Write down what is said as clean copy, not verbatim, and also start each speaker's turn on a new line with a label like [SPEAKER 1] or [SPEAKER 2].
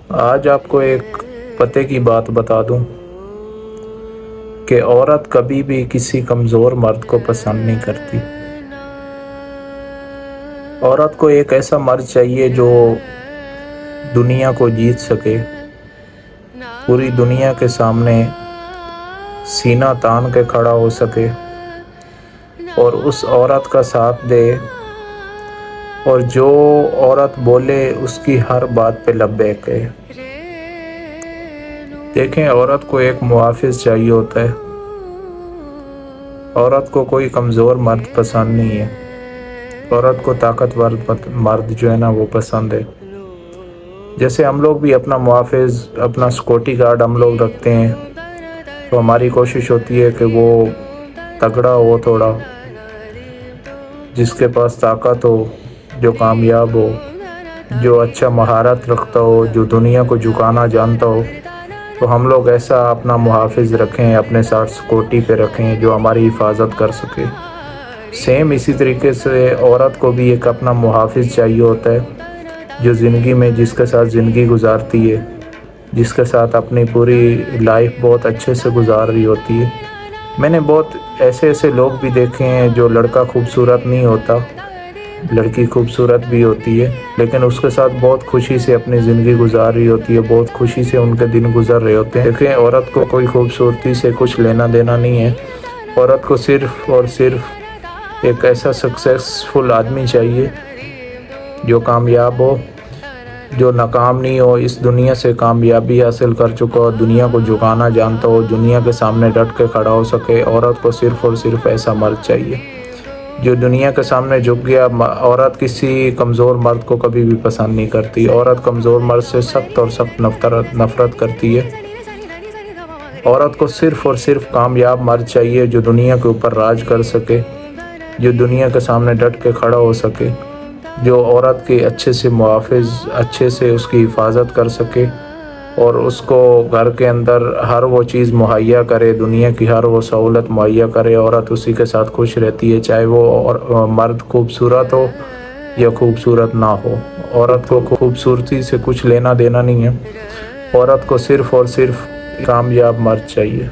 [SPEAKER 1] آج آپ کو ایک پتے کی بات بتا دوں کہ عورت کبھی بھی کسی کمزور مرد کو پسند نہیں کرتی۔ عورت کو ایک ایسا مرد چاہیے جو دنیا کو جیت سکے، پوری دنیا کے سامنے سینہ تان کے کھڑا ہو سکے اور اس عورت کا ساتھ دے، اور جو عورت بولے اس کی ہر بات پہ لبیک کہے۔ دیکھیں، عورت کو ایک محافظ چاہیے ہوتا ہے۔ عورت کو کوئی کمزور مرد پسند نہیں ہے، عورت کو طاقتور مرد جو ہے نا وہ پسند ہے۔ جیسے ہم لوگ بھی اپنا محافظ، اپنا سیکورٹی گارڈ ہم لوگ رکھتے ہیں، تو ہماری کوشش ہوتی ہے کہ وہ تگڑا ہو، تھوڑا جس کے پاس طاقت ہو، جو کامیاب ہو، جو اچھا مہارت رکھتا ہو، جو دنیا کو جھکانا جانتا ہو، تو ہم لوگ ایسا اپنا محافظ رکھیں، اپنے ساتھ سیکورٹی پہ رکھیں جو ہماری حفاظت کر سکے۔ سیم اسی طریقے سے عورت کو بھی ایک اپنا محافظ چاہیے ہوتا ہے، جو زندگی میں جس کے ساتھ زندگی گزارتی ہے، جس کے ساتھ اپنی پوری لائف بہت اچھے سے گزار رہی ہوتی ہے۔ میں نے بہت ایسے لوگ بھی دیکھے ہیں جو لڑکا خوبصورت نہیں ہوتا، لڑکی خوبصورت بھی ہوتی ہے، لیکن اس کے ساتھ بہت خوشی سے اپنی زندگی گزار رہی ہوتی ہے، بہت خوشی سے ان کے دن گزر رہے ہوتے ہیں۔ دیکھیں، عورت کو کوئی خوبصورتی سے کچھ لینا دینا نہیں ہے۔ عورت کو صرف اور صرف ایک ایسا سکسیسفل آدمی چاہیے جو کامیاب ہو، جو ناکام نہیں ہو، اس دنیا سے کامیابی حاصل کر چکا ہو، دنیا کو جھکانا جانتا ہو، دنیا کے سامنے ڈٹ کے کھڑا ہو سکے۔ عورت کو صرف اور صرف ایسا مرد چاہیے جو دنیا کے سامنے جھک گیا۔ عورت کسی کمزور مرد کو کبھی بھی پسند نہیں کرتی۔ عورت کمزور مرد سے سخت اور سخت نفرت کرتی ہے۔ عورت کو صرف اور صرف کامیاب مرد چاہیے جو دنیا کے اوپر راج کر سکے، جو دنیا کے سامنے ڈٹ کے کھڑا ہو سکے، جو عورت کے اچھے سے محافظ، اچھے سے اس کی حفاظت کر سکے اور اس کو گھر کے اندر ہر وہ چیز مہیا کرے، دنیا کی ہر وہ سہولت مہیا کرے۔ عورت اسی کے ساتھ خوش رہتی ہے، چاہے وہ مرد خوبصورت ہو یا خوبصورت نہ ہو۔ عورت کو خوبصورتی سے کچھ لینا دینا نہیں ہے، عورت کو صرف اور صرف کامیاب مرد چاہیے۔